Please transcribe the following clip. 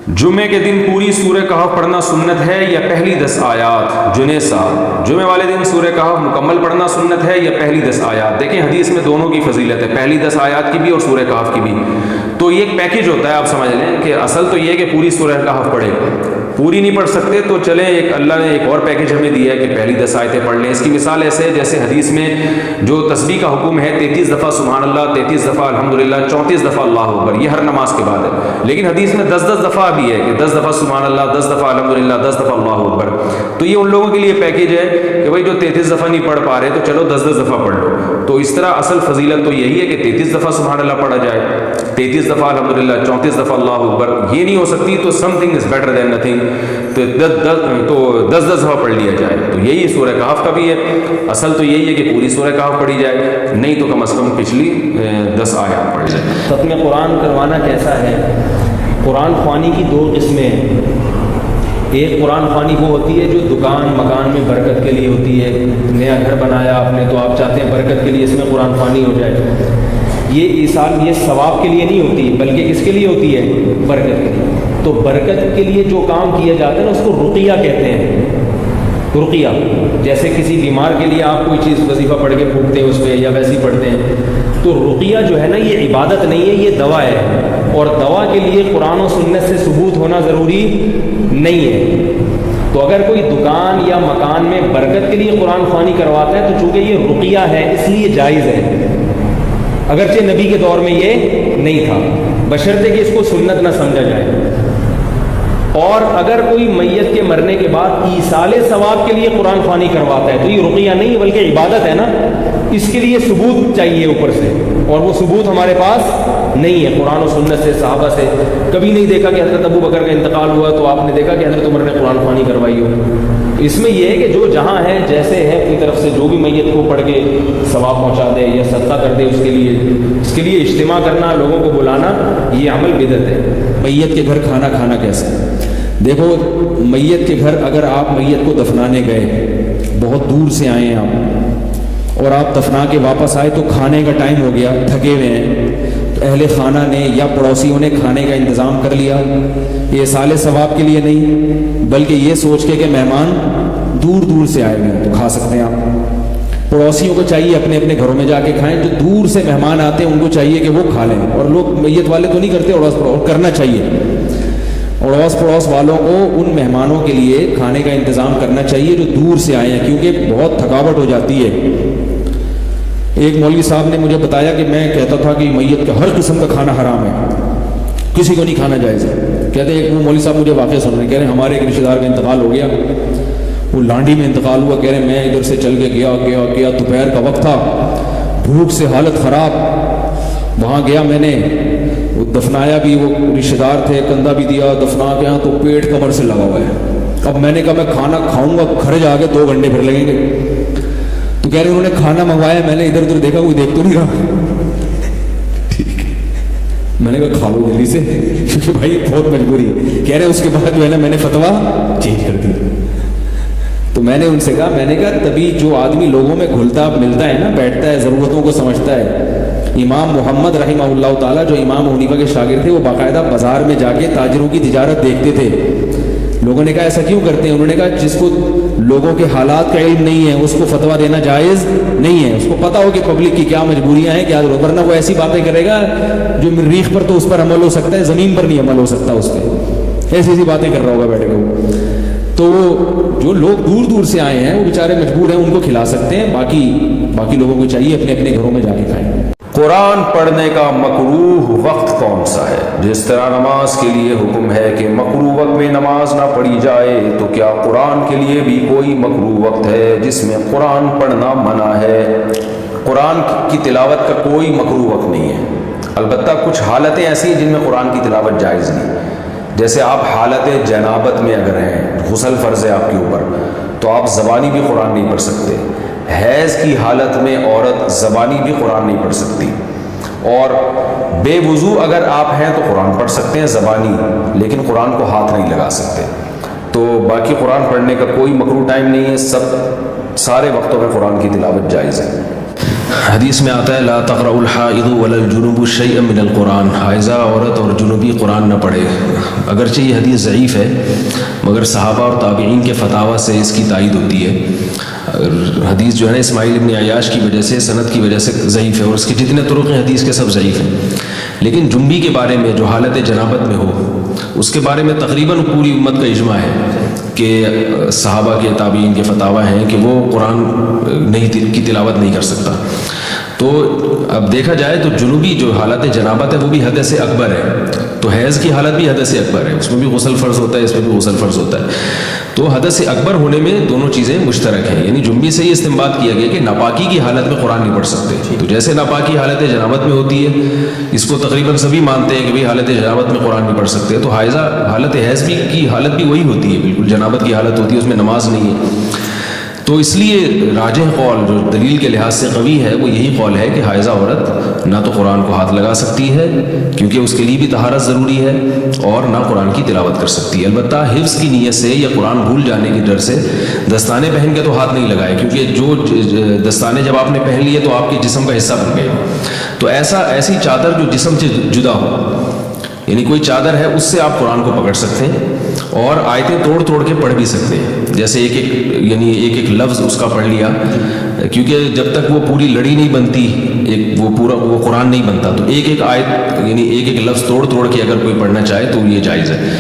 جمعے کے دن پوری سورہ کہف پڑھنا سنت ہے یا پہلی 10 آیات؟ جنید صاحب، جمعے والے دن سورہ کہف مکمل پڑھنا سنت ہے یا پہلی 10 آیات؟ دیکھیں حدیث میں دونوں کی فضیلت ہے، پہلی 10 آیات کی بھی اور سورہ کہف کی بھی۔ تو یہ ایک پیکج ہوتا ہے، آپ سمجھ لیں کہ اصل تو یہ ہے کہ پوری سورہ کہف پڑھے، پوری نہیں پڑھ سکتے تو چلیں ایک اللہ نے ایک اور پیکج ہمیں دیا ہے کہ پہلی 10 آیتیں پڑھ لیں۔ اس کی مثال ایسے ہے جیسے حدیث میں جو تسبیح کا حکم ہے 33 دفعہ سبحان اللہ، 33 دفعہ الحمدللہ، 34 دفعہ اللہ اکبر، یہ ہر نماز کے بعد ہے۔ لیکن حدیث میں 10 دفعہ بھی ہے کہ 10 دفعہ سبحان اللہ، 10 دفعہ الحمدللہ، 10 دفعہ اللہ اکبر۔ تو یہ ان لوگوں کے لیے پیکج ہے کہ بھائی جو 33 دفعہ نہیں پڑھ پا رہے تو چلو 10 دفعہ پڑھ لو۔ تو اس طرح اصل فضیلت تو یہی ہے کہ 33 دفعہ سبحان اللہ پڑھا جائے، 33 دفعہ الحمدللہ، 34 دفعہ اللہ اکبر۔ یہ نہیں ہو سکتی تو some thing is better than nothing, تو 10 دفعہ پڑھ لیا جائے۔ تو یہی سورہ کہف کا بھی ہے، اصل تو یہی ہے کہ پوری سورہ کہف پڑھی جائے، نہیں تو کم از کم پچھلی 10 آیات پڑھ جائے۔ ختم قرآن کروانا کیسا ہے؟ قرآن خوانی کی 2 قسمیں ہیں۔ ایک قرآن خوانی وہ ہوتی ہے جو دکان مکان میں برکت کے لیے ہوتی ہے، نیا گھر بنایا آپ نے تو آپ چاہتے ہیں برکت کے لیے اس میں قرآن خوانی ہو جائے۔ یہ یہ ثواب کے لیے نہیں ہوتی بلکہ کس کے لیے ہوتی ہے؟ برکت کے لیے۔ تو برکت کے لیے جو کام کیا جاتا ہے نا اس کو رقیہ کہتے ہیں۔ رقیہ جیسے کسی بیمار کے لیے آپ کوئی چیز وظیفہ پڑھ کے پھونکتے ہیں اس پہ یا ویسے ہی پڑھتے ہیں، تو رقیہ جو ہے نا یہ عبادت نہیں ہے، یہ دوا ہے، اور دوا کے لیے قرآن و سنت سے ثبوت ہونا ضروری نہیں ہے۔ تو اگر کوئی دکان یا مکان میں برکت کے لیے قرآن خوانی کرواتا ہے تو چونکہ یہ رقیہ ہے اس لیے جائز ہے، اگرچہ نبی کے دور میں یہ نہیں تھا، بشرطے کہ اس کو سنت نہ سمجھا جائے۔ اور اگر کوئی میت کے مرنے کے بعد ایصال ثواب کے لیے قرآن خوانی کرواتا ہے تو یہ رقیہ نہیں ہے بلکہ عبادت ہے نا، اس کے لیے ثبوت چاہیے اوپر سے، اور وہ ثبوت ہمارے پاس نہیں ہے قرآن و سنت سے، صحابہ سے۔ کبھی نہیں دیکھا کہ حضرت ابو بکر کا انتقال ہوا تو آپ نے دیکھا کہ حضرت عمر نے قرآن خوانی کروائی ہو۔ اس میں یہ ہے کہ جو جہاں ہے جیسے ہے اپنی طرف سے جو بھی میت کو پڑھ کے ثواب پہنچا دے یا صدقہ کر دے، اس کے لیے اجتماع کرنا، لوگوں کو بلانا، یہ عمل بدعت ہے۔ میت کے گھر کھانا کھانا کیسے؟ دیکھو میت کے گھر اگر آپ میت کو دفنانے گئے، بہت دور سے آئے ہیں آپ اور آپ دفنا کے واپس آئے تو کھانے کا ٹائم ہو گیا، تھکے ہوئے ہیں، تو اہل خانہ نے یا پڑوسیوں نے کھانے کا انتظام کر لیا، یہ سال ثواب کے لیے نہیں بلکہ یہ سوچ کے کہ مہمان دور دور سے آئے ہوئے ہیں تو کھا سکتے ہیں آپ۔ پڑوسیوں کو چاہیے اپنے اپنے گھروں میں جا کے کھائیں، جو دور سے مہمان آتے ہیں ان کو چاہیے کہ وہ کھا لیں، اور لوگ میت والے تو نہیں کرتے، اور کرنا چاہیے، اڑوس پڑوس والوں کو ان مہمانوں کے لیے کھانے کا انتظام کرنا چاہیے جو دور سے آئے ہیں، کیونکہ بہت تھکاوٹ ہو جاتی ہے۔ ایک مولوی صاحب نے مجھے بتایا کہ میں کہتا تھا کہ میت کا ہر قسم کا کھانا حرام ہے، کسی کو نہیں کھانا جائز ہے۔ کہتے ہیں وہ مولوی صاحب مجھے واقعہ سن رہے ہیں، کہہ رہے ہیں ہمارے ایک رشتہ دار کا انتقال ہو گیا، وہ لانڈی میں انتقال ہوا، کہہ رہے ہیں میں ادھر سے چل کے گیا دوپہر کا وقت تھا، بھوک سے حالت خراب، وہاں گیا میں نے وہ دفنایا بھی، وہ رشتہ دار تھے، کندھا بھی دیا، دفنا کے یہاں تو پیٹ کمر سے لگا ہوا ہے۔ اب میں نے کہا میں کھانا کھاؤں گا، گھر جا کے 2 گھنٹے پھر لگیں گے۔ تو کہہ رہے انہوں نے کھانا منگوایا، میں نے ادھر ادھر دیکھا کوئی دیکھ تو نہیں رہا، ٹھیک ہے، میں نے کہا کھا لو جلدی سے کیونکہ بھائی بہت مجبوری ہے۔ کہہ رہے اس کے بعد جو ہے نا میں نے فتویٰ چینج کر دیا۔ تو میں نے ان سے کہا، میں نے کہا تبھی جو آدمی لوگوں میں گھلتا ملتا ہے نا، بیٹھتا ہے، ضرورتوں کو سمجھتا ہے۔ امام محمد رحمہ اللہ تعالیٰ جو امام حنیفہ کے شاگرد تھے، وہ باقاعدہ بازار میں جا کے تاجروں کی تجارت دیکھتے تھے۔ لوگوں نے کہا ایسا کیوں کرتے ہیں؟ انہوں نے کہا جس کو لوگوں کے حالات کا علم نہیں ہے اس کو فتویٰ دینا جائز نہیں ہے، اس کو پتہ ہو کہ پبلک کی کیا مجبوریاں ہیں، کیا ضرورت، ورنہ وہ ایسی باتیں کرے گا جو مریخ پر تو اس پر عمل ہو سکتا ہے، زمین پر نہیں عمل ہو سکتا اس پہ، ایسی باتیں کر رہا ہوگا بیٹھے کو۔ تو جو لوگ دور دور سے آئے ہیں وہ بیچارے مجبور ہیں، ان کو کھلا سکتے ہیں، باقی لوگوں کو چاہیے اپنے اپنے گھروں میں جا کے کھائیں۔ قرآن پڑھنے کا مکروہ وقت کون سا ہے؟ جس طرح نماز کے لیے حکم ہے کہ مکروہ وقت میں نماز نہ پڑھی جائے، تو کیا قرآن کے لیے بھی کوئی مکروہ وقت ہے جس میں قرآن پڑھنا منع ہے؟ قرآن کی تلاوت کا کوئی مکروہ وقت نہیں ہے، البتہ کچھ حالتیں ایسی ہیں جن میں قرآن کی تلاوت جائز نہیں، جیسے آپ حالت جنابت میں اگر ہیں، غسل فرض ہے آپ کے اوپر، تو آپ زبانی بھی قرآن نہیں پڑھ سکتے۔ حیض کی حالت میں عورت زبانی بھی قرآن نہیں پڑھ سکتی، اور بے وضو اگر آپ ہیں تو قرآن پڑھ سکتے ہیں زبانی، لیکن قرآن کو ہاتھ نہیں لگا سکتے۔ تو باقی قرآن پڑھنے کا کوئی مکروہ ٹائم نہیں ہے، سارے وقتوں میں قرآن کی تلاوت جائز ہے۔ حدیث میں آتا ہے لا تقرأ الحائض ولا الجنوب شيئا من القرآن، حائضہ عورت اور جنوبی قرآن نہ پڑھے۔ اگرچہ یہ حدیث ضعیف ہے مگر صحابہ اور تابعین کے فتاوی سے اس کی تائید ہوتی ہے۔ حدیث جو ہے نا اسماعیل ابن عیاش کی وجہ سے، سند کی وجہ سے ضعیف ہے، اور اس کے جتنے طرق ہیں حدیث کے سب ضعیف ہیں۔ لیکن جنبی کے بارے میں جو حالت جنابت میں ہو اس کے بارے میں تقریباً پوری امت کا اجماع ہے کہ صحابہ کے تابعین کے فتاوی ہیں کہ وہ قرآن کی تلاوت نہیں کر سکتا۔ تو اب دیکھا جائے تو جنوبی جو حالت جنابت ہے وہ بھی حدث اکبر ہے، تو حیض کی حالت بھی حدث اکبر ہے، اس میں بھی غسل فرض ہوتا ہے، اس میں بھی غسل فرض ہوتا ہے۔ تو حدث اکبر ہونے میں دونوں چیزیں مشترک ہیں، یعنی جنبی سے یہ استنباط کیا گیا کہ ناپاکی کی حالت میں قرآن نہیں پڑھ سکتے۔ تو جیسے ناپاکی حالت جنابت میں ہوتی ہے، اس کو تقریباً سبھی مانتے ہیں کہ بھئی حالت جنابت میں قرآن نہیں پڑھ سکتے، تو حائضہ حالت حیض بھی کی حالت بھی وہی ہوتی ہے، بالکل جنابت کی حالت ہوتی ہے، اس میں نماز نہیں ہے۔ تو اس لیے راجح قول جو دلیل کے لحاظ سے قوی ہے وہ یہی قول ہے کہ حائضہ عورت نہ تو قرآن کو ہاتھ لگا سکتی ہے کیونکہ اس کے لیے بھی طہارت ضروری ہے، اور نہ قرآن کی تلاوت کر سکتی ہے۔ البتہ حفظ کی نیت سے یا قرآن بھول جانے کی ڈر سے دستانے پہن کے تو ہاتھ نہیں لگائے، کیونکہ جو دستانے جب آپ نے پہن لیے تو آپ کے جسم کا حصہ بن گئے۔ تو ایسی چادر جو جسم سے جدا ہو، یعنی کوئی چادر ہے اس سے آپ قرآن کو پکڑ سکتے ہیں اور آیتیں توڑ توڑ کے پڑھ بھی سکتے ہیں، جیسے ایک لفظ اس کا پڑھ لیا، کیونکہ جب تک وہ پوری لڑی نہیں بنتی، وہ قرآن نہیں بنتا، تو ایک آیت یعنی ایک لفظ توڑ توڑ کے اگر کوئی پڑھنا چاہے تو یہ جائز ہے۔